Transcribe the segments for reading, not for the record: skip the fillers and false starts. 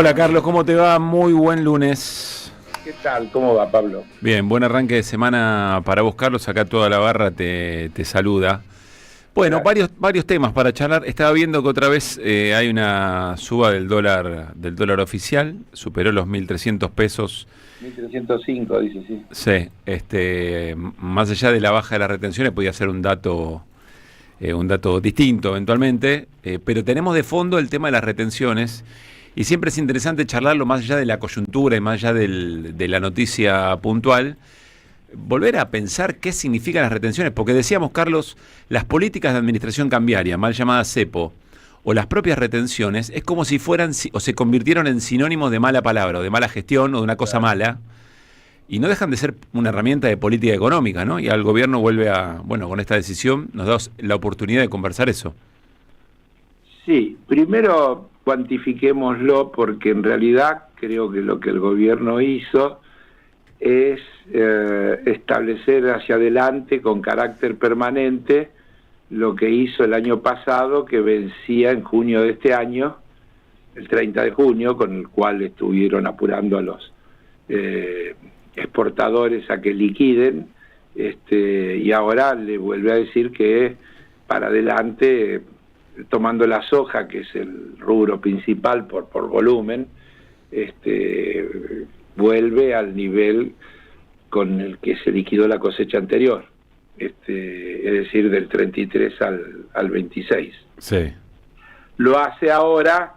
Hola Carlos, ¿cómo te va? Muy buen lunes. ¿Qué tal? ¿Cómo va, Pablo? Bien, buen arranque de semana para vos, Carlos. Acá toda la barra te saluda. Bueno, varios temas para charlar. Estaba viendo que otra vez hay una suba del dólar oficial, superó los 1.300 pesos. 1305, dice, sí. Sí, más allá de la baja de las retenciones, podía ser un dato distinto eventualmente, pero tenemos de fondo el tema de las retenciones. Y siempre es interesante charlarlo más allá de la coyuntura y más allá de la noticia puntual, volver a pensar qué significan las retenciones, porque decíamos, Carlos, las políticas de administración cambiaria, mal llamadas cepo, o las propias retenciones, es como si fueran o se convirtieron en sinónimos de mala palabra, o de mala gestión, o de una cosa mala, y no dejan de ser una herramienta de política económica, ¿no? Y al gobierno vuelve con esta decisión nos da la oportunidad de conversar eso. Sí, primero cuantifiquémoslo, porque en realidad creo que lo que el gobierno hizo es establecer hacia adelante con carácter permanente lo que hizo el año pasado, que vencía en junio de este año, el 30 de junio, con el cual estuvieron apurando a los exportadores a que liquiden, y ahora le vuelve a decir que para adelante, tomando la soja, que es el rubro principal por volumen, vuelve al nivel con el que se liquidó la cosecha anterior, es decir, del 33 al 26. Sí. Lo hace ahora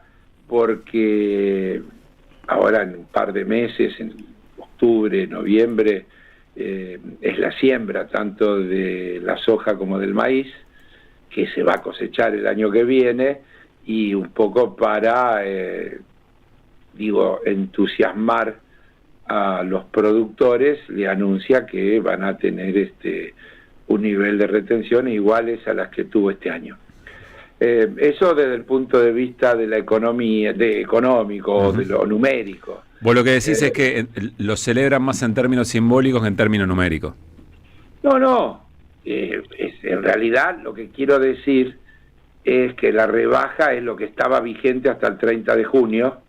porque ahora en un par de meses, en octubre, noviembre, es la siembra tanto de la soja como del maíz, que se va a cosechar el año que viene, y un poco para, entusiasmar a los productores, le anuncia que van a tener un nivel de retención iguales a las que tuvo este año. Eso desde el punto de vista de la economía, económico, de lo numérico. Vos lo que decís es que lo celebran más en términos simbólicos que en términos numéricos. No. En realidad lo que quiero decir es que la rebaja es lo que estaba vigente hasta el 30 de junio,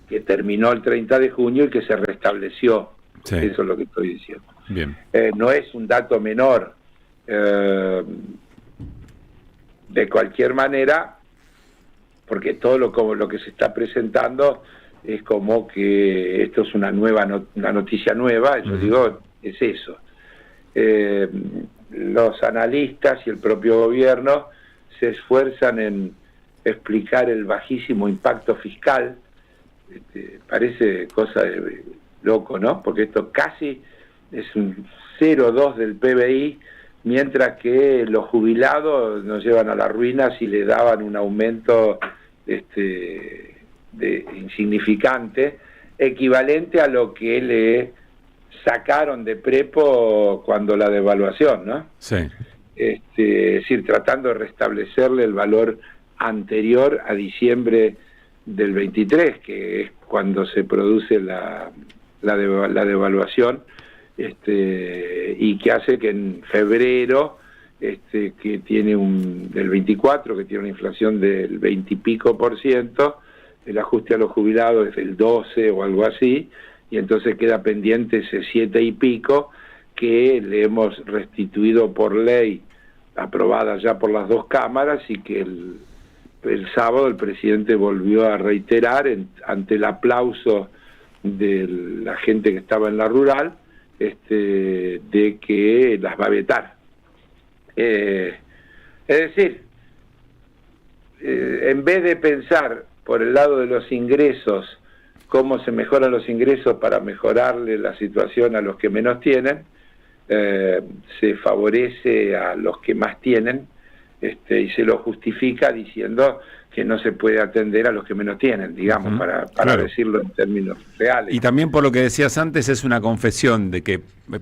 que terminó el 30 de junio y que se restableció. Sí. Eso es lo que estoy diciendo. Bien. No es un dato menor. De cualquier manera, porque todo lo que se está presentando es como que esto es una noticia nueva, yo digo, es eso. Los analistas y el propio gobierno se esfuerzan en explicar el bajísimo impacto fiscal. Parece cosa de loco, ¿no? Porque esto casi es un 0,2 del PBI, mientras que los jubilados nos llevan a la ruina si le daban un aumento insignificante, equivalente a lo que le sacaron de prepo cuando la devaluación, ¿no? Sí. Es decir, tratando de restablecerle el valor anterior a diciembre del 23, que es cuando se produce la devaluación, y que hace que en febrero, que tiene del 24, que tiene una inflación del 20 y pico %, el ajuste a los jubilados es del 12 o algo así, y entonces queda pendiente ese 7 y pico que le hemos restituido por ley, aprobada ya por las dos cámaras, y que el sábado el presidente volvió a reiterar ante el aplauso de la gente que estaba en la rural, de que las va a vetar. Es decir, en vez de pensar por el lado de los ingresos, cómo se mejoran los ingresos para mejorarle la situación a los que menos tienen, se favorece a los que más tienen, y se lo justifica diciendo que no se puede atender a los que menos tienen, digamos, para claro, decirlo en términos reales. Y también por lo que decías antes, es una confesión de que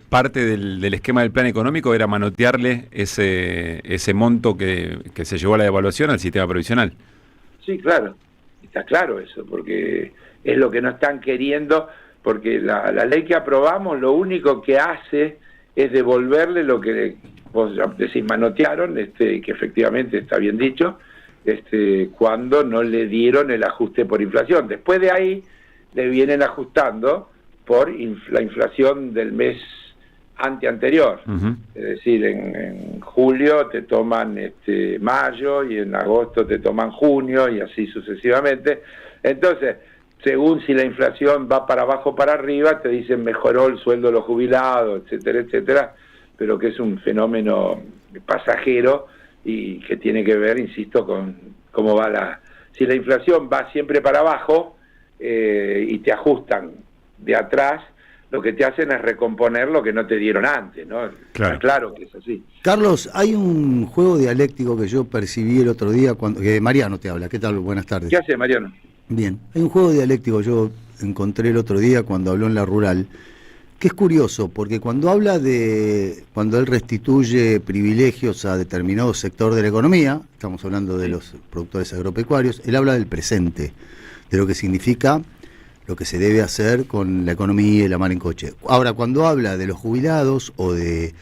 parte del esquema del plan económico era manotearle ese monto que se llevó a la devaluación al sistema previsional. Sí, claro, está claro eso, porque es lo que no están queriendo, porque la ley que aprobamos lo único que hace es devolverle lo que vos decís manotearon, que efectivamente está bien dicho, cuando no le dieron el ajuste por inflación. Después de ahí le vienen ajustando por la inflación del mes anterior. Es decir, en julio te toman mayo, y en agosto te toman junio, y así sucesivamente. Entonces, según si la inflación va para abajo o para arriba, te dicen mejoró el sueldo de los jubilados, etcétera, etcétera, pero que es un fenómeno pasajero y que tiene que ver, insisto, con cómo va si la inflación va siempre para abajo y te ajustan de atrás, lo que te hacen es recomponer lo que no te dieron antes, ¿no? Claro que es así. Carlos, hay un juego dialéctico que yo percibí el otro día cuando Mariano te habla. ¿Qué tal? Buenas tardes. ¿Qué hace, Mariano? Bien, hay un juego dialéctico que yo encontré el otro día cuando habló en La Rural, que es curioso, porque cuando él restituye privilegios a determinado sector de la economía, estamos hablando de los productores agropecuarios, él habla del presente, de lo que significa lo que se debe hacer con la economía y la mar en coche. Ahora, cuando habla de los jubilados o de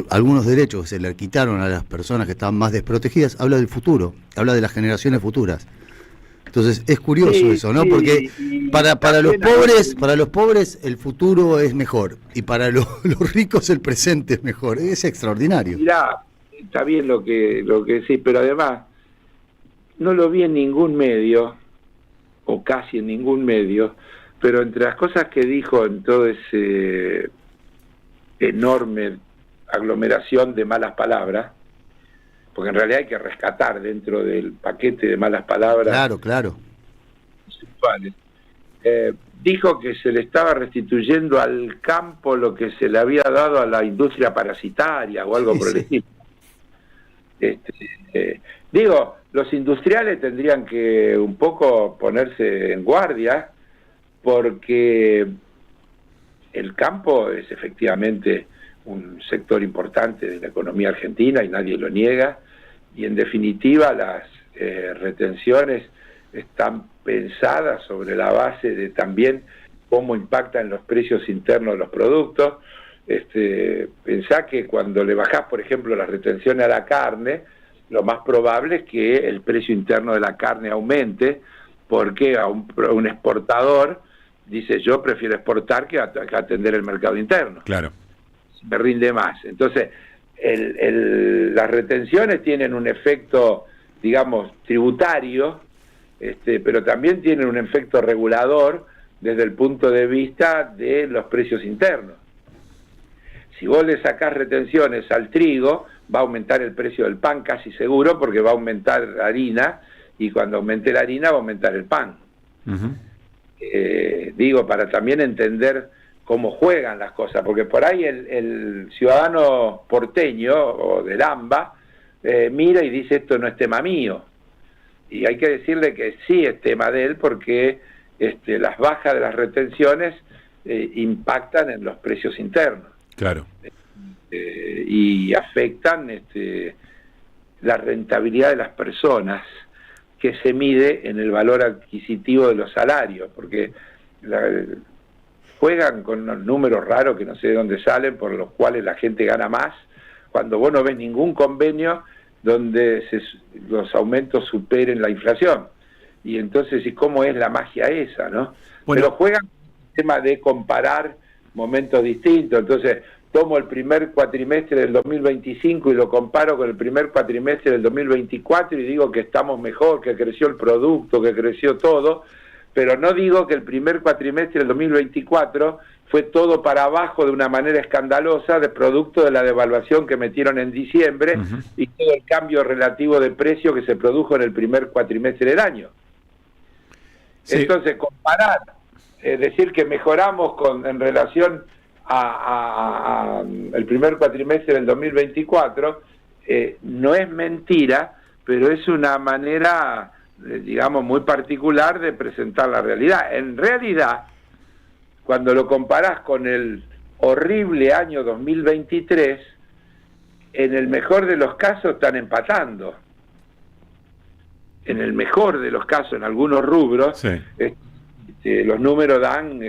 algunos derechos que se le quitaron a las personas que estaban más desprotegidas, habla del futuro, habla de las generaciones futuras. Entonces es curioso eso, ¿no? Porque para los pobres el futuro es mejor y para los ricos el presente es mejor. Es extraordinario. Mirá, está bien lo que sí, pero además no lo vi en ningún medio, o casi en ningún medio, pero entre las cosas que dijo en todo ese enorme aglomeración de malas palabras, porque en realidad hay que rescatar dentro del paquete de malas palabras. Claro. Dijo que se le estaba restituyendo al campo lo que se le había dado a la industria parasitaria o algo por el estilo. Digo, los industriales tendrían que un poco ponerse en guardia, porque el campo es efectivamente un sector importante de la economía argentina y nadie lo niega, y en definitiva las retenciones están pensadas sobre la base de también cómo impactan los precios internos de los productos. Pensá que cuando le bajás, por ejemplo, las retenciones a la carne, lo más probable es que el precio interno de la carne aumente, porque a un exportador dice, yo prefiero exportar que atender el mercado interno. Claro. Me rinde más. Entonces, las retenciones tienen un efecto, digamos, tributario, pero también tienen un efecto regulador desde el punto de vista de los precios internos. Si vos le sacás retenciones al trigo, va a aumentar el precio del pan casi seguro, porque va a aumentar la harina, y cuando aumente la harina va a aumentar el pan. Digo, para también entender cómo juegan las cosas, porque por ahí el ciudadano porteño o del AMBA mira y dice, esto no es tema mío, y hay que decirle que sí es tema de él, porque las bajas de las retenciones impactan en los precios internos. Claro. Y afectan la rentabilidad de las personas, que se mide en el valor adquisitivo de los salarios, porque juegan con unos números raros que no sé de dónde salen, por los cuales la gente gana más, cuando vos no ves ningún convenio donde los aumentos superen la inflación. Y entonces, ¿y cómo es la magia esa, no? Bueno. Pero juegan con el tema de comparar momentos distintos. Entonces, tomo el primer cuatrimestre del 2025 y lo comparo con el primer cuatrimestre del 2024 y digo que estamos mejor, que creció el producto, que creció todo, pero no digo que el primer cuatrimestre del 2024 fue todo para abajo de una manera escandalosa, de producto de la devaluación que metieron en diciembre y todo el cambio relativo de precio que se produjo en el primer cuatrimestre del año. Sí. Entonces, comparar, decir que mejoramos en relación a el primer cuatrimestre del 2024, no es mentira, pero es una manera, digamos, muy particular de presentar la realidad. En realidad, cuando lo comparás con el horrible año 2023, en el mejor de los casos están empatando. En el mejor de los casos, en algunos rubros, sí, los números dan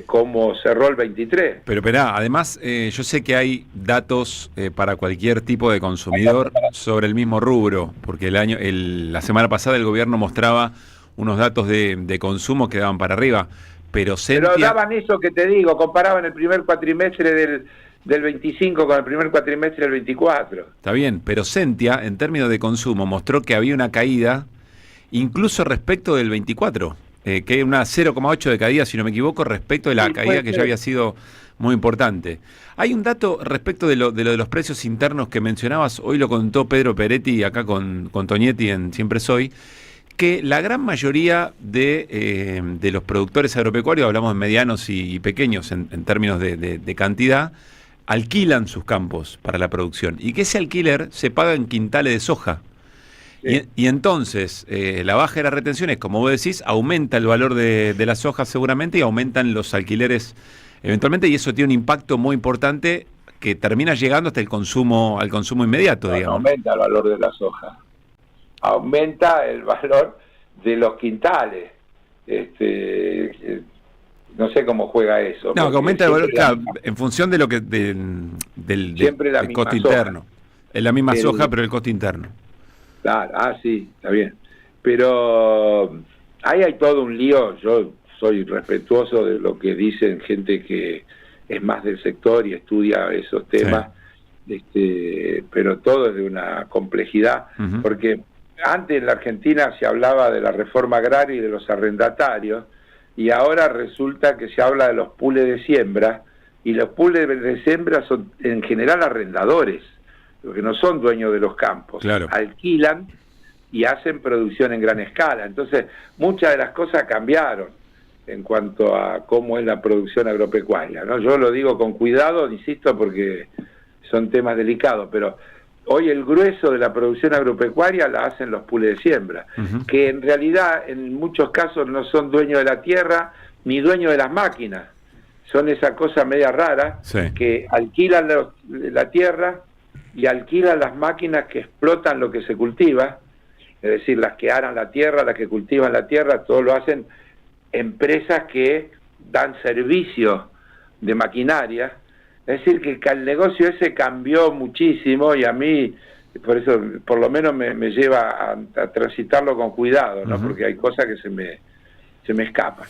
cómo cerró el 23. Pero esperá, además yo sé que hay datos para cualquier tipo de consumidor sobre el mismo rubro, porque la semana pasada el gobierno mostraba unos datos de consumo que daban para arriba, pero Sentia... Pero daban eso que te digo, comparaban el primer cuatrimestre del 25 con el primer cuatrimestre del 24. Está bien, pero Sentia, en términos de consumo, mostró que había una caída incluso respecto del 24, que es una 0,8 de caída, si no me equivoco, respecto de la caída que ya había sido muy importante. Hay un dato respecto de lo de los precios internos que mencionabas, hoy lo contó Pedro Peretti acá con Tonietti en Siempre Soy, que la gran mayoría de los productores agropecuarios, hablamos de medianos y pequeños en términos de cantidad, alquilan sus campos para la producción y que ese alquiler se paga en quintales de soja. Sí. Y entonces la baja de las retenciones, como vos decís, aumenta el valor de la soja seguramente y aumentan los alquileres eventualmente, y eso tiene un impacto muy importante que termina llegando hasta al consumo inmediato, digamos. Aumenta el valor de la soja, aumenta el valor de los quintales. No sé cómo juega eso. No, que aumenta el valor, claro, en función de lo que del costo interno. Es la misma soja, pero el costo interno. Claro, sí, está bien. Pero ahí hay todo un lío. Yo soy respetuoso de lo que dicen gente que es más del sector y estudia esos temas, pero todo es de una complejidad, porque antes en la Argentina se hablaba de la reforma agraria y de los arrendatarios, y ahora resulta que se habla de los pools de siembra, y los pools de siembra son en general arrendadores, porque no son dueños de los campos, claro. Alquilan y hacen producción en gran escala. Entonces, muchas de las cosas cambiaron en cuanto a cómo es la producción agropecuaria, ¿no? Yo lo digo con cuidado, insisto, porque son temas delicados, pero hoy el grueso de la producción agropecuaria la hacen los pools de siembra, que en realidad en muchos casos no son dueños de la tierra ni dueños de las máquinas, son esa cosa media rara, que alquilan la tierra y alquilan las máquinas que explotan lo que se cultiva, es decir, las que aran la tierra, las que cultivan la tierra, todo lo hacen empresas que dan servicio de maquinaria. Es decir, que el negocio ese cambió muchísimo, y a mí, por eso, por lo menos me lleva a transitarlo con cuidado, ¿no? Porque hay cosas que se me escapan.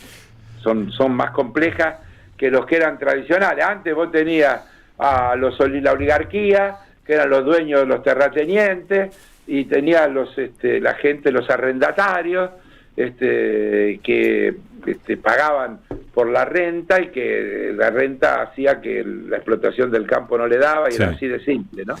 Son más complejas que los que eran tradicionales. Antes vos tenías a la oligarquía, que eran los dueños de los terratenientes, y tenías la gente, los arrendatarios, que pagaban por la renta, y que la renta hacía que la explotación del campo no le daba, y era así de simple, ¿no?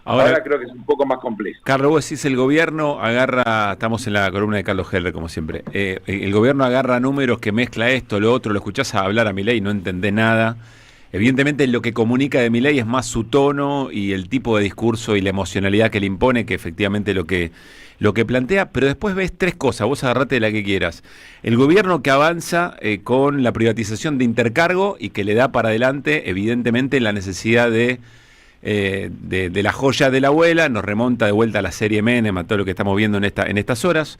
Ahora creo que es un poco más complejo. Carlos, vos decís, el gobierno agarra, estamos en la columna de Carlos Heller, como siempre, el gobierno agarra números que mezcla esto, lo otro, lo escuchás hablar a Milei y no entendés nada. Evidentemente lo que comunica de Milei es más su tono y el tipo de discurso y la emocionalidad que le impone que efectivamente lo que plantea, pero después ves tres cosas, vos agarrate de la que quieras. El gobierno que avanza con la privatización de Intercargo y que le da para adelante evidentemente la necesidad de la joya de la abuela, nos remonta de vuelta a la serie Menem, a todo lo que estamos viendo en estas horas.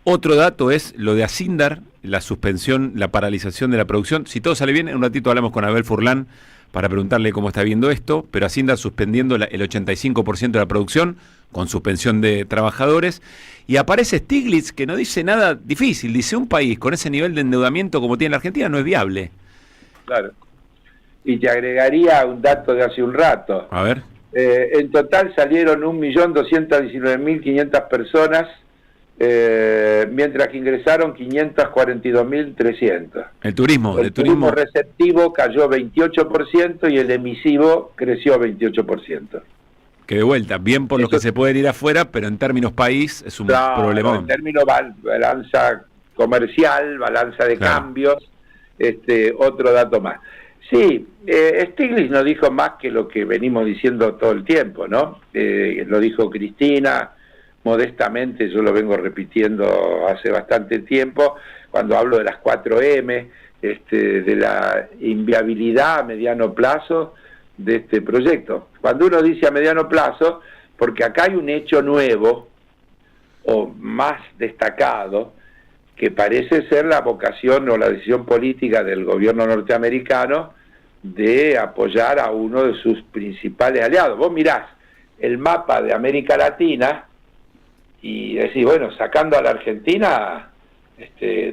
Otro dato es lo de Asindar, la suspensión, la paralización de la producción. Si todo sale bien, en un ratito hablamos con Abel Furlan para preguntarle cómo está viendo esto, pero Asindar suspendiendo el 85% de la producción, con suspensión de trabajadores. Y aparece Stiglitz, que no dice nada difícil, dice: un país con ese nivel de endeudamiento como tiene la Argentina no es viable. Claro. Y te agregaría un dato de hace un rato. A ver. En total salieron 1.219.500 personas, mientras que ingresaron 542.300. El turismo receptivo cayó 28% y el emisivo creció 28%. Que de vuelta, bien por los que se pueden ir afuera, pero en términos país es un problemón. En términos balanza comercial, balanza de cambios, otro dato más. Sí, Stiglitz no dijo más que lo que venimos diciendo todo el tiempo, ¿no? Lo dijo Cristina, modestamente, yo lo vengo repitiendo hace bastante tiempo, cuando hablo de las 4M, de la inviabilidad a mediano plazo de este proyecto. Cuando uno dice a mediano plazo, porque acá hay un hecho nuevo, o más destacado, que parece ser la vocación o la decisión política del gobierno norteamericano de apoyar a uno de sus principales aliados. Vos mirás el mapa de América Latina y decís, bueno, sacando a la Argentina,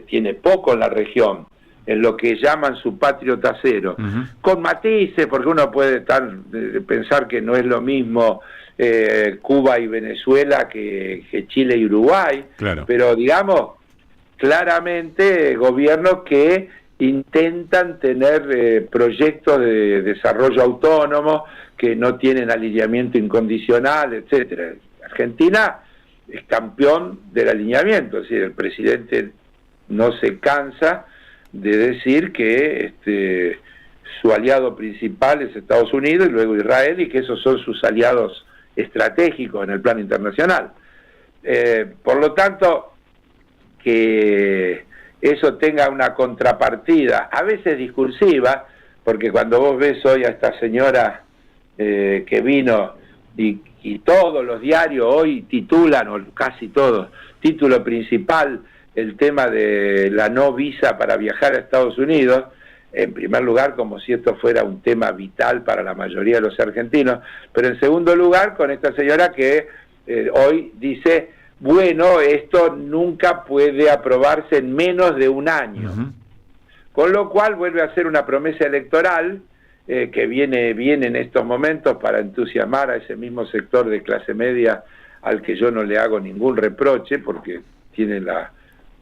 tiene poco en la región, en lo que llaman su patrio trasero, con matices, porque uno puede pensar que no es lo mismo Cuba y Venezuela que Chile y Uruguay, claro. Pero digamos, claramente gobiernos que intentan tener proyectos de desarrollo autónomo, que no tienen alineamiento incondicional, etcétera. Argentina es campeón del alineamiento, es decir, el presidente no se cansa de decir que su aliado principal es Estados Unidos y luego Israel, y que esos son sus aliados estratégicos en el plano internacional. Por lo tanto, que eso tenga una contrapartida, a veces discursiva, porque cuando vos ves hoy a esta señora que vino y todos los diarios hoy titulan, o casi todos, título principal, el tema de la no visa para viajar a Estados Unidos, en primer lugar como si esto fuera un tema vital para la mayoría de los argentinos, pero en segundo lugar con esta señora que hoy dice, bueno, esto nunca puede aprobarse en menos de un año, con lo cual vuelve a ser una promesa electoral que viene en estos momentos para entusiasmar a ese mismo sector de clase media al que yo no le hago ningún reproche, porque tiene la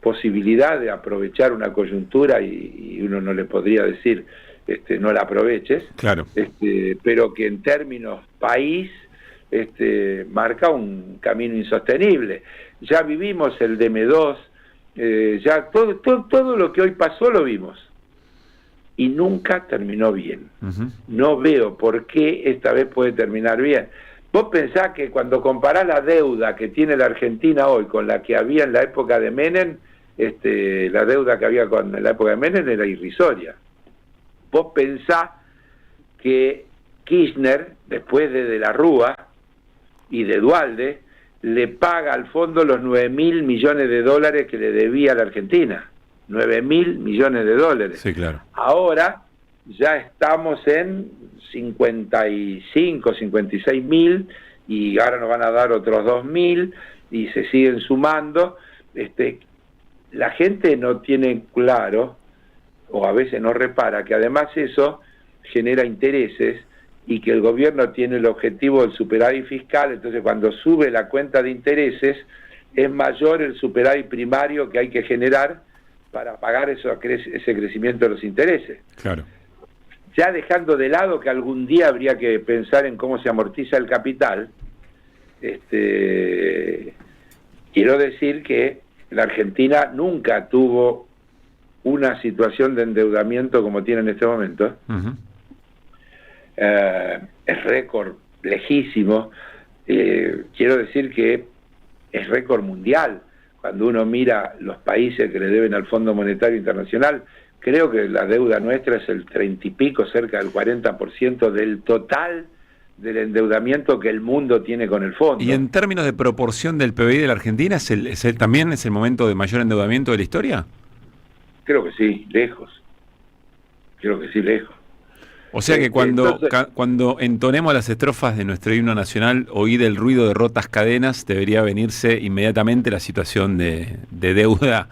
posibilidad de aprovechar una coyuntura y uno no le podría decir no la aproveches, claro. Pero que en términos país marca un camino insostenible. Ya vivimos el DM2, ya todo lo que hoy pasó lo vimos y nunca terminó bien. No veo por qué esta vez puede terminar bien. Vos pensás que cuando comparás la deuda que tiene la Argentina hoy con la que había en la época de Menem, la deuda que había en la época de Menem era irrisoria. Vos pensás que Kirchner, después de la Rúa y de Duhalde, le paga al fondo los 9.000 millones de dólares que le debía a la Argentina. 9.000 millones de dólares. Sí, claro. Ahora ya estamos en 55, 56.000 y ahora nos van a dar otros 2.000 y se siguen sumando. La gente no tiene claro, o a veces no repara, que además eso genera intereses y que el gobierno tiene el objetivo del superávit fiscal, entonces cuando sube la cuenta de intereses es mayor el superávit primario que hay que generar para pagar ese crecimiento de los intereses. Claro. Ya dejando de lado que algún día habría que pensar en cómo se amortiza el capital, quiero decir que la Argentina nunca tuvo una situación de endeudamiento como tiene en este momento. Es récord lejísimo. Quiero decir que es récord mundial. Cuando uno mira los países que le deben al Fondo Monetario Internacional, creo que la deuda nuestra es el 30 y pico, cerca del 40% del total del endeudamiento que el mundo tiene con el fondo. ¿Y en términos de proporción del PBI de la Argentina, también es el momento de mayor endeudamiento de la historia? Creo que sí, lejos. Creo que sí, lejos. O sea que cuando entonemos las estrofas de nuestro himno nacional, oír el ruido de rotas cadenas, debería venirse inmediatamente la situación de deuda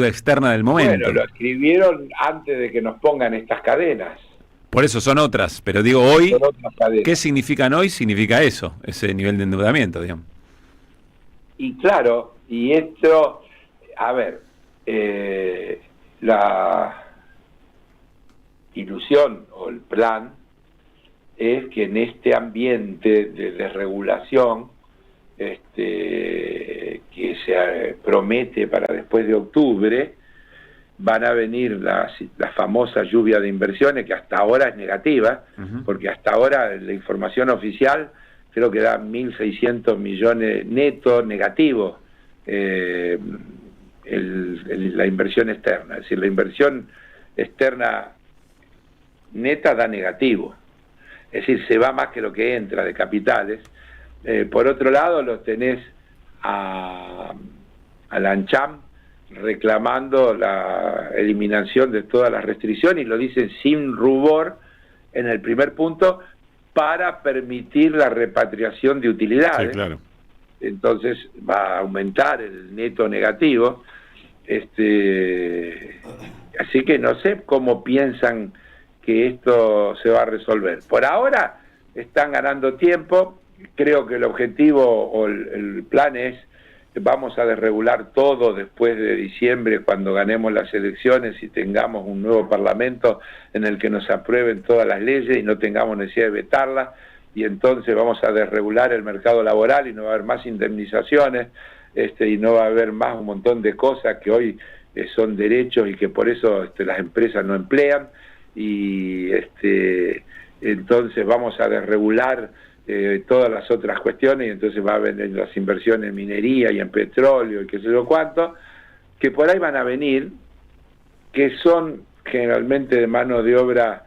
externa del momento. Bueno, lo escribieron antes de que nos pongan estas cadenas. Por eso son otras, pero digo hoy, ¿qué significan hoy? Significa eso, ese nivel de endeudamiento, digamos. Y claro, y esto, a ver, la ilusión o el plan es que en este ambiente de desregulación que se promete para después de octubre, van a venir la famosa lluvia de inversiones, que hasta ahora es negativa, porque hasta ahora la información oficial creo que da 1.600 millones neto negativo la inversión externa, es decir, la inversión externa neta da negativo, es decir, se va más que lo que entra de capitales. Por otro lado, los tenés a la ANCHAM reclamando la eliminación de todas las restricciones, y lo dicen sin rubor en el primer punto, para permitir la repatriación de utilidades. Sí, claro. Entonces va a aumentar el neto negativo. Así que no sé cómo piensan que esto se va a resolver. Por ahora están ganando tiempo. Creo que el objetivo o el plan es: vamos a desregular todo después de diciembre, cuando ganemos las elecciones y tengamos un nuevo parlamento en el que nos aprueben todas las leyes y no tengamos necesidad de vetarlas, y entonces vamos a desregular el mercado laboral y no va a haber más indemnizaciones, y no va a haber más un montón de cosas que hoy son derechos y que por eso las empresas no emplean, y entonces vamos a desregular todas las otras cuestiones, y entonces va a venir las inversiones en minería y en petróleo y qué sé yo cuánto, que por ahí van a venir, que son generalmente de mano de obra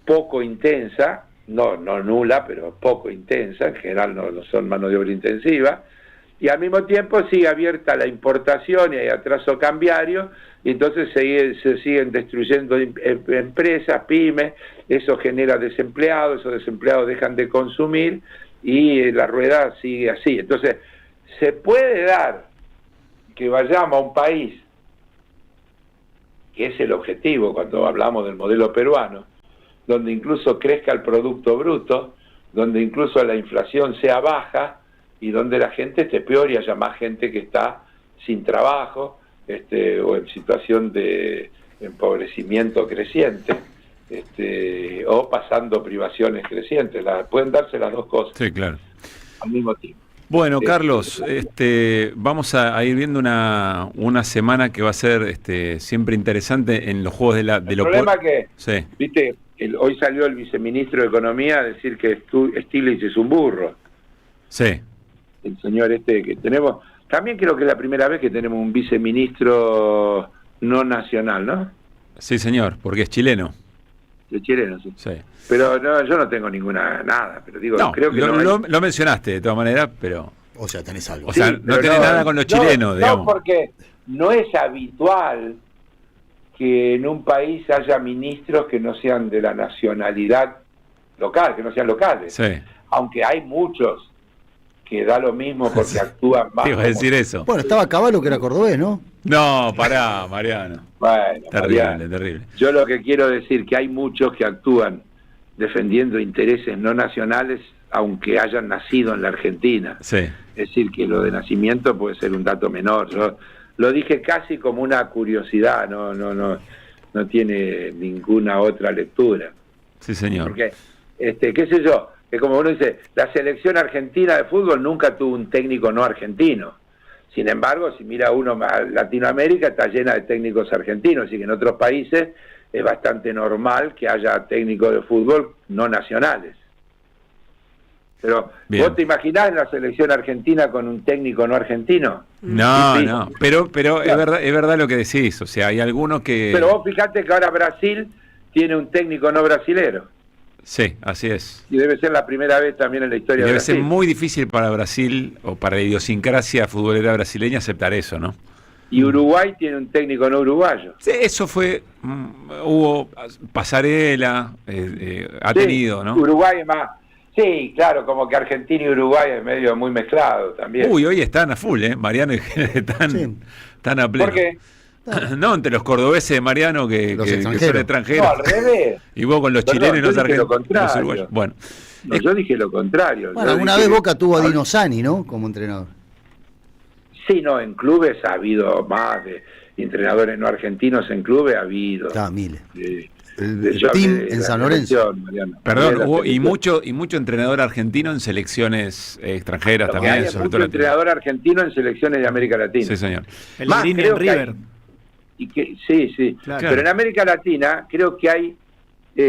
poco intensa, no nula, pero poco intensa, en general no son mano de obra intensiva, y al mismo tiempo sigue abierta la importación y hay atraso cambiario, y entonces se siguen destruyendo empresas, pymes, eso genera desempleados, esos desempleados dejan de consumir y la rueda sigue así. Entonces, se puede dar que vayamos a un país, que es el objetivo cuando hablamos del modelo peruano, donde incluso crezca el Producto Bruto, donde incluso la inflación sea baja y donde la gente esté peor y haya más gente que está sin trabajo, o en situación de empobrecimiento creciente, o pasando privaciones crecientes. Pueden darse las dos cosas, sí, claro, al mismo tiempo. Bueno, Carlos, vamos a ir viendo una semana que va a ser siempre interesante en los juegos de El problema que, sí, viste, hoy salió el viceministro de Economía a decir que Stiglitz es un burro. Sí. El señor que tenemos. También creo que es la primera vez que tenemos un viceministro no nacional, ¿no? Sí, señor, porque es chileno. Es chileno, sí. Sí. Pero no, yo no tengo nada, pero digo, no, creo que lo mencionaste de todas maneras, pero... O sea, tenés algo. O sea, sí, no tenés nada con los chilenos, digamos. No, porque no es habitual que en un país haya ministros que no sean de la nacionalidad local, que no sean locales. Sí. Aunque hay muchos que da lo mismo porque actúan más. ¿Qué iba a decir eso? Bueno, estaba Caballo, que era cordobés, ¿no? No, pará, Mariano. Bueno, terrible, Mariano. Terrible. Yo lo que quiero decir que hay muchos que actúan defendiendo intereses no nacionales, aunque hayan nacido en la Argentina. Sí. Es decir, que lo de nacimiento puede ser un dato menor. Yo lo dije casi como una curiosidad, no tiene ninguna otra lectura. Sí, señor. Porque, qué sé yo, que como uno dice, la selección argentina de fútbol nunca tuvo un técnico no argentino. Sin embargo, si mira uno a Latinoamérica, está llena de técnicos argentinos, así que en otros países es bastante normal que haya técnicos de fútbol no nacionales. Pero, bien, ¿vos te imaginás en la selección argentina con un técnico no argentino? No, sí, no, pero claro, es verdad lo que decís, o sea, hay algunos que... Pero vos fijate que ahora Brasil tiene un técnico no brasilero. Sí, así es. Y debe ser la primera vez también en la historia de Brasil. Debe ser muy difícil para Brasil, o para la idiosincrasia futbolera brasileña, aceptar eso, ¿no? Y Uruguay tiene un técnico no uruguayo. Sí, eso fue, hubo pasarela, ha tenido, ¿no? Uruguay es más, sí, claro, como que Argentina y Uruguay es medio muy mezclado también. Uy, hoy están a full, Mariano y Gene están a pleno. ¿Por qué? No, entre los cordobeses de Mariano que son extranjeros. No, al revés. Y vos con los chilenos y los argentinos. Los uruguayos. Bueno, yo dije lo contrario. Bueno, alguna vez Boca tuvo a Dino Sani, ¿no? Como entrenador. Sí, no, en clubes ha habido más de entrenadores no argentinos, en clubes ha habido. Miles. El team en San Lorenzo. Perdón, hubo y mucho entrenador argentino en selecciones extranjeras también. Hay sobre mucho todo entrenador argentino en selecciones de América Latina. Sí, señor. El Green en River. Sí. Claro. Pero en América Latina creo que hay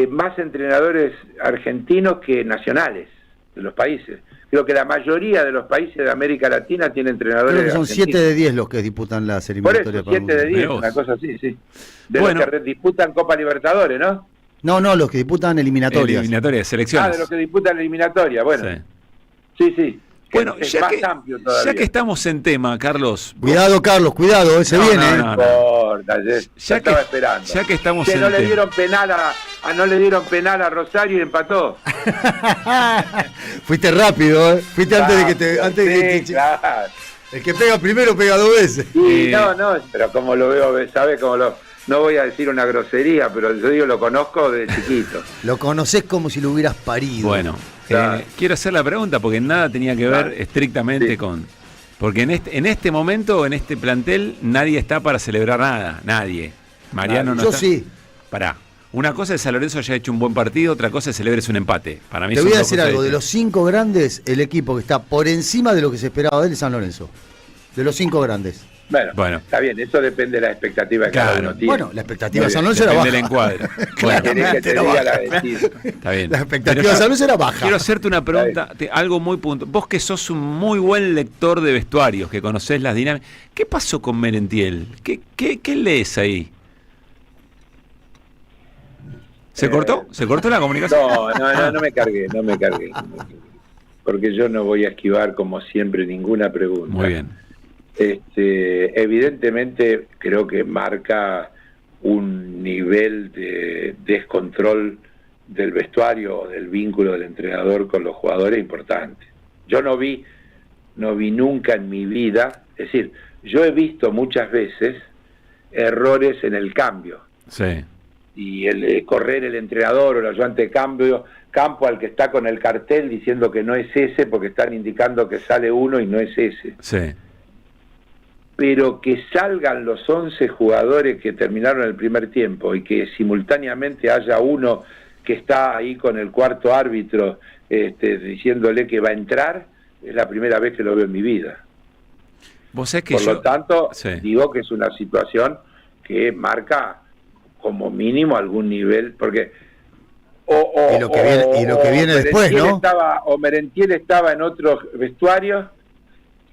más entrenadores argentinos que nacionales de los países. Creo que la mayoría de los países de América Latina tienen entrenadores creo que son argentinos. 7 de 10 los que disputan las eliminatorias. Por eso, 7 de 10, una cosa así, sí. De bueno, los que disputan Copa Libertadores, ¿no? No, los que disputan eliminatorias. Eliminatorias, selecciones. De los que disputan eliminatoria, bueno. Sí. Bueno, es ya más que, amplio todavía. ya que estamos en tema, Carlos. Cuidado, Carlos, cuidado, se No, viene. no, No importa, Ya estaba que- esperando. ya que estamos Que en no le tema. dieron penal no le dieron penal a Rosario y empató. Fuiste rápido, ¿eh? Fuiste antes de que te... Antes de que Sí, te- claro. El que pega primero pega dos veces. Sí, Eh, no, pero como lo veo, ¿sabe cómo lo...? No voy a decir una grosería, pero yo digo, lo conozco de chiquito. Lo conocés como si lo hubieras parido. Bueno, Claro. quiero hacer la pregunta porque nada tenía que ver Claro. estrictamente Sí. con... Porque en este momento, en este plantel, nadie está para celebrar nada. Nadie. Mariano no Yo está. sí. Pará. Una cosa es San Lorenzo haya hecho un buen partido, otra cosa es celebres un empate. Para mí Te son voy a dos decir cosas algo, de los distintas. 5 grandes, el equipo que está por encima de lo que se esperaba de él es San Lorenzo. De los 5 grandes. Bueno, está bien, eso depende de la expectativa que cada Claro. uno tiene. Bueno, la expectativa de Muy San bien. Lorenzo era Depende baja. del encuadre. Bueno, ¿Querés que te Era diga baja. la decisión? está bien. La expectativa Pero de San Lorenzo era baja. Quiero hacerte una pregunta, algo muy puntual. Vos que sos un muy buen lector de vestuarios, que conocés las dinámicas, ¿qué pasó con Merentiel? ¿Qué lees ahí? ¿Se cortó? ¿Se cortó la comunicación? No me cargué. Porque yo no voy a esquivar, como siempre, ninguna pregunta. Muy bien. Evidentemente, creo que marca un nivel de descontrol del vestuario o del vínculo del entrenador con los jugadores importante. Yo no vi nunca en mi vida, es decir, yo he visto muchas veces errores en el cambio. Sí. Y correr el entrenador o el ayudante de campo al que está con el cartel diciendo que no es ese porque están indicando que sale uno y no es ese. Sí. Pero que salgan los 11 jugadores que terminaron el primer tiempo y que simultáneamente haya uno que está ahí con el cuarto árbitro diciéndole que va a entrar, es la primera vez que lo veo en mi vida. Vos sabés que Por lo tanto, sí. digo que es una situación que marca como mínimo algún nivel, porque Y lo que viene después, ¿no? Merentiel estaba en otros vestuarios,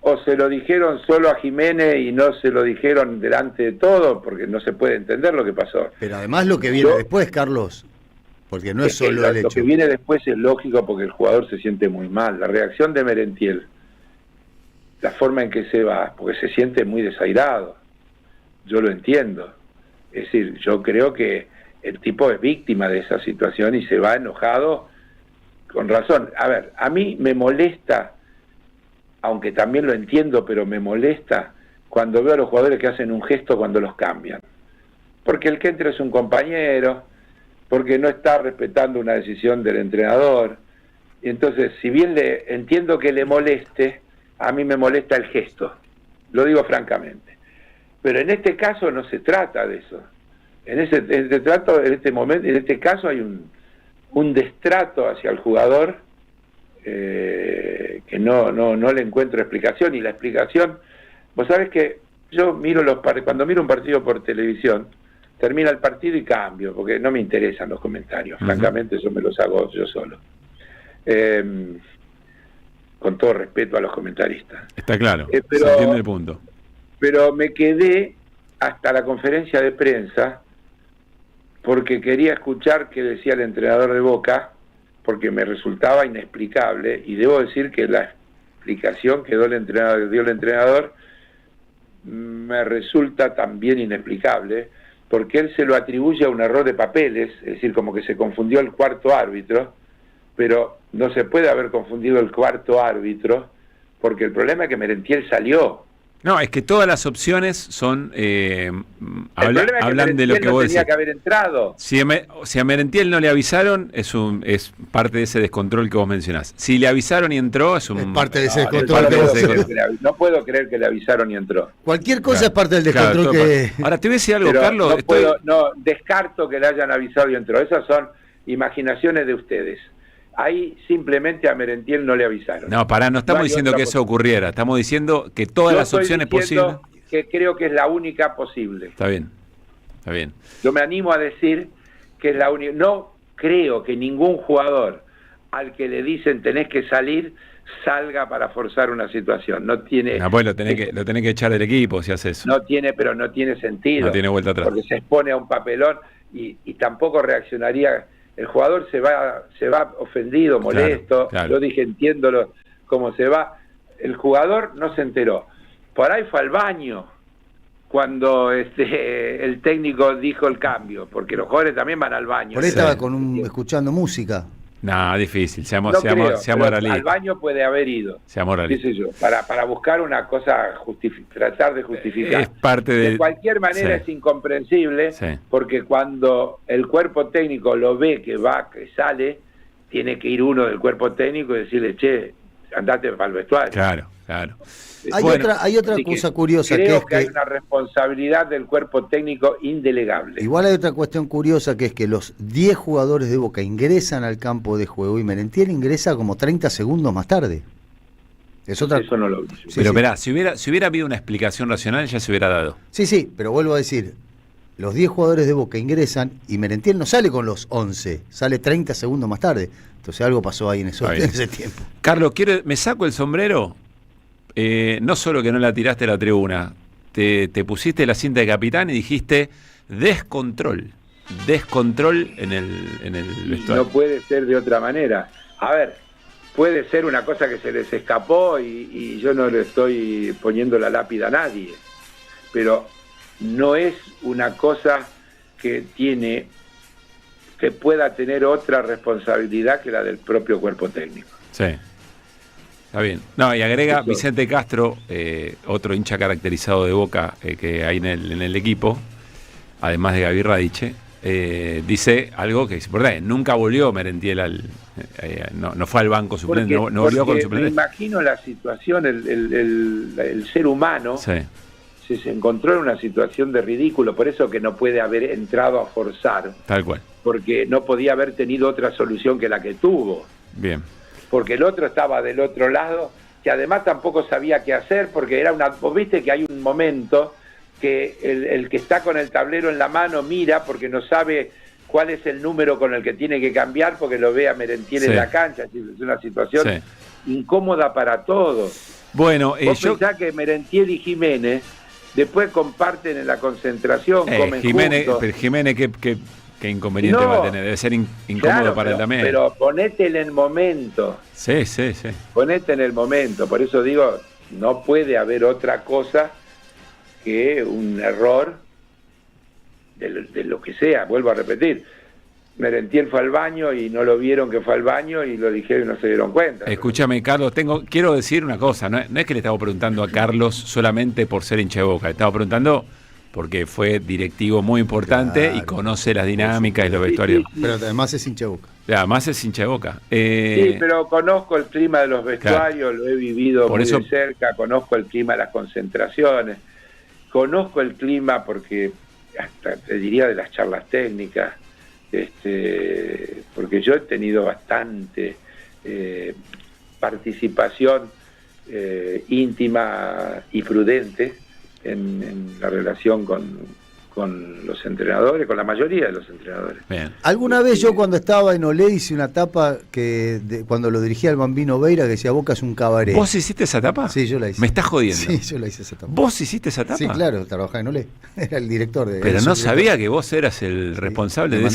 o se lo dijeron solo a Jiménez y no se lo dijeron delante de todo, porque no se puede entender lo que pasó. Pero además lo que viene después, Carlos, porque no es que solo el lo hecho. que viene después es lógico porque el jugador se siente muy mal. La reacción de Merentiel, la forma en que se va, porque se siente muy desairado. Yo lo entiendo. Es decir, yo creo que el tipo es víctima de esa situación y se va enojado con razón. A ver, a mí me molesta, aunque también lo entiendo, pero me molesta cuando veo a los jugadores que hacen un gesto cuando los cambian. Porque el que entra es un compañero, porque no está respetando una decisión del entrenador. Y entonces, si bien entiendo que le moleste, a mí me molesta el gesto. Lo digo francamente. Pero en este caso no se trata de eso. En este caso hay un destrato hacia el jugador que no le encuentro explicación. Y la explicación, vos sabés que yo cuando miro un partido por televisión, termina el partido y cambio, porque no me interesan los comentarios. Francamente, yo me los hago yo solo. Con todo respeto a los comentaristas. Está claro, pero, se entiende el punto. Pero me quedé hasta la conferencia de prensa porque quería escuchar qué decía el entrenador de Boca, porque me resultaba inexplicable, y debo decir que la explicación que dio el entrenador me resulta también inexplicable, porque él se lo atribuye a un error de papeles, es decir, como que se confundió el cuarto árbitro, pero no se puede haber confundido el cuarto árbitro, porque el problema es que Merentiel salió. No, es que todas las opciones son hablan de lo que vos decís. Que haber entrado. Si a Merentiel no le avisaron, es parte de ese descontrol que vos mencionás. Si le avisaron y entró, es parte de ese descontrol. No puedo creer que le avisaron y entró. Cualquier cosa es parte del descontrol que... Ahora, te voy a decir algo, Pero Carlos. descarto que le hayan avisado y entró. Esas son imaginaciones de ustedes. Ahí simplemente a Merentiel no le avisaron. No, no estamos diciendo que eso ocurriera. Estamos diciendo que todas las opciones posibles... que creo que es la única posible. Está bien, está bien. Yo me animo a decir que es la única... No creo que ningún jugador al que le dicen tenés que salir, salga para forzar una situación. No tiene... No, pues lo tenés que echar del equipo si haces eso. No tiene sentido. No tiene vuelta atrás. Porque se expone a un papelón y tampoco reaccionaría... El jugador se va ofendido, molesto. Claro. Yo dije, entiendo cómo se va. el jugador no se enteró. Por ahí fue al baño cuando el técnico dijo el cambio, porque los jugadores también van al baño. Por ahí estaba escuchando música. No, difícil, seamos al realistas. baño puede haber ido. Seamos realistas. ¿Qué sé yo? Para buscar una cosa, tratar de justificar. Es parte de cualquier manera es incomprensible, porque cuando el cuerpo técnico lo ve que sale, tiene que ir uno del cuerpo técnico y decirle, che, andate para el vestuario. Claro. Hay otra cosa curiosa. Creo que hay una responsabilidad del cuerpo técnico indelegable. Igual hay otra cuestión curiosa, que es que los 10 jugadores de Boca ingresan al campo de juego y Merentiel ingresa como 30 segundos más tarde. Eso no lo vi. Pero verá, si hubiera habido una explicación racional ya se hubiera dado. Sí, pero vuelvo a decir, los 10 jugadores de Boca ingresan y Merentiel no sale con los 11, sale 30 segundos más tarde. Entonces algo pasó ahí en ese tiempo. Carlos, me saco el sombrero. No solo que no la tiraste a la tribuna, te pusiste la cinta de capitán y dijiste descontrol en el vestuario. No puede ser de otra manera. A ver, puede ser una cosa que se les escapó y yo no le estoy poniendo la lápida a nadie, pero no es una cosa que pueda tener otra responsabilidad que la del propio cuerpo técnico. Sí. Está bien. No, y agrega Vicente Castro, otro hincha caracterizado de Boca que hay en el equipo, además de Gaby Radiche, dice algo que es importante. Nunca volvió Merentiel no fue al banco suplente, no volvió con suplente. Me imagino la situación, el ser humano se encontró en una situación de ridículo, por eso que no puede haber entrado a forzar. Tal cual. Porque no podía haber tenido otra solución que la que tuvo. Bien. Porque el otro estaba del otro lado, que además tampoco sabía qué hacer, porque vos viste que hay un momento que el que está con el tablero en la mano mira porque no sabe cuál es el número con el que tiene que cambiar, porque lo ve a Merentiel en la cancha. Es una situación incómoda para todos. Bueno, vos pensás que Merentiel y Jiménez después comparten en la concentración, comen juntos. Pero Jiménez, ¿qué inconveniente va a tener? Debe ser incómodo para él también. Pero ponete en el momento. Sí. Ponete en el momento. Por eso digo, no puede haber otra cosa que un error de lo que sea. Vuelvo a repetir. Merentiel fue al baño y no lo vieron que fue al baño y lo dijeron y no se dieron cuenta. Escúchame, Carlos, quiero decir una cosa. No es que le estaba preguntando a Carlos solamente por ser hincha de Boca. Le estaba preguntando porque fue directivo muy importante y conoce las dinámicas y los vestuarios. Sí. Pero además es hincha de Boca. Además es hincha de Boca. Sí, pero conozco el clima de los vestuarios, lo he vivido muy de cerca, conozco el clima de las concentraciones, conozco el clima porque hasta te diría de las charlas técnicas, porque yo he tenido bastante participación íntima y prudente en la relación con los entrenadores, con la mayoría de los entrenadores. Bien. Alguna vez yo cuando estaba en Olé hice una tapa cuando lo dirigía el Bambino Veira, que decía Boca es un cabaret. ¿Vos hiciste esa tapa? Sí, yo la hice. ¿Me estás jodiendo? Sí, yo la hice esa tapa. ¿Vos hiciste esa tapa? Sí, claro, trabajaba en Olé. Era el director de... Pero no sabía que vos eras el responsable de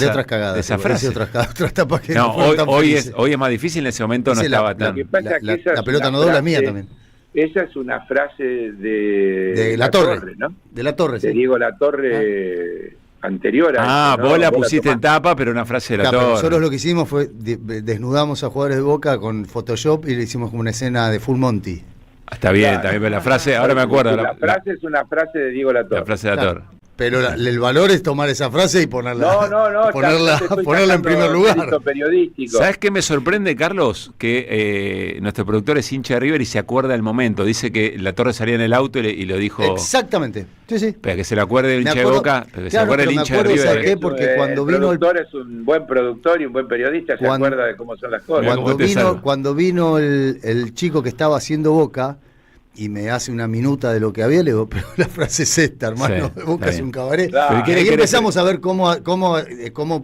esa frase. Otras tapas que no hoy es más difícil, en ese momento no estaba tan... La pelota no dobla mía también. Esa es una frase de La Torre, ¿no? De La Torre, sí. De Diego La Torre anterior a vos la pusiste en tapa, pero una frase de La Torre. Nosotros lo que hicimos fue desnudamos a jugadores de Boca con Photoshop y le hicimos como una escena de Full Monty. Está bien, también, pero la frase, ahora me acuerdo. La frase es una frase de Diego La Torre. La frase de La Torre. Pero el valor es tomar esa frase y ponerla, no, ponerla en primer lugar. ¿Sabes qué me sorprende, Carlos? Que nuestro productor es hincha de River y se acuerda del momento. Dice que La Torre salía en el auto y lo dijo. Exactamente. Sí. Pero que se le acuerde el hincha de Boca, pero que se acuerde el hincha de River. ¿Sabes qué? Porque cuando vino el productor es un buen productor y un buen periodista, se acuerda de cómo son las cosas. Cuando vino el chico que estaba haciendo Boca y me hace una minuta de lo que había, le digo, pero la frase es esta, hermano, Boca es un cabaret. Claro. Y ahí empezamos a ver cómo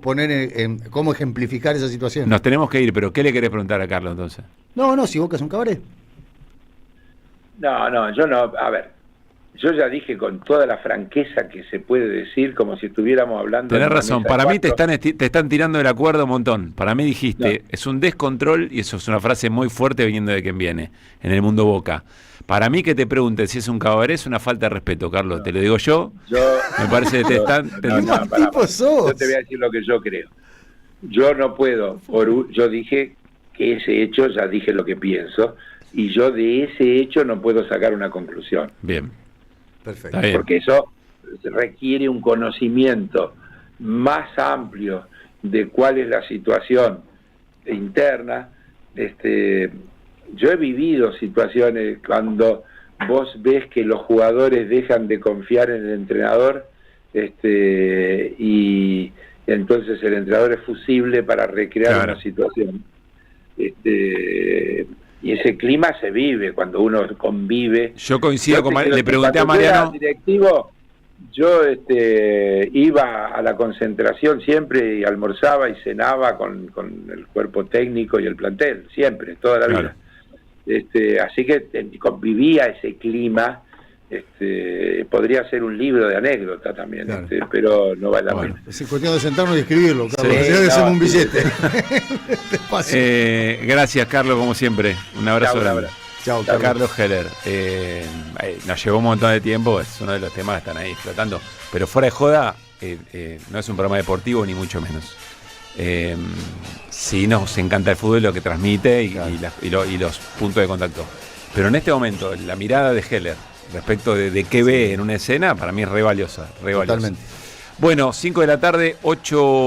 poner, cómo ejemplificar esa situación. Nos tenemos que ir, pero ¿qué le querés preguntar a Carlos entonces? No, si Boca es un cabaret. No, yo no, a ver, yo ya dije con toda la franqueza que se puede decir, como si estuviéramos hablando... Tenés razón, para mí te están tirando de la cuerda un montón. Para mí dijiste, es un descontrol, y eso es una frase muy fuerte viniendo de quien viene, en el mundo Boca. Para mí que te preguntes si es un cabaret es una falta de respeto, Carlos. Te lo digo yo. Me parece que te están... Yo te voy a decir lo que yo creo. Yo no puedo, yo dije que ese hecho, ya dije lo que pienso, y yo de ese hecho no puedo sacar una conclusión. Bien. Perfecto. Porque eso requiere un conocimiento más amplio de cuál es la situación interna. Yo he vivido situaciones cuando vos ves que los jugadores dejan de confiar en el entrenador, y entonces el entrenador es fusible para recrear una situación. Y ese clima se vive cuando uno convive. Yo coincido con le pregunté a Mariano. Directivo, yo iba a la concentración siempre y almorzaba y cenaba con el cuerpo técnico y el plantel, siempre, toda la vida. Así que convivía ese clima. Podría ser un libro de anécdota también, pero no vale la pena. Es cuestión de sentarnos y escribirlo, Carlos. Un billete. Gracias, Carlos, como siempre. Un abrazo grande. Chao, Carlos Heller. Nos llevó un montón de tiempo, es uno de los temas que están ahí explotando. Pero fuera de joda, no es un programa deportivo, ni mucho menos. Sí, nos encanta el fútbol, lo que transmite y los puntos de contacto. Pero en este momento, la mirada de Heller respecto de qué ve en una escena, para mí es re valiosa. Totalmente. Bueno, 5 de la tarde, 8...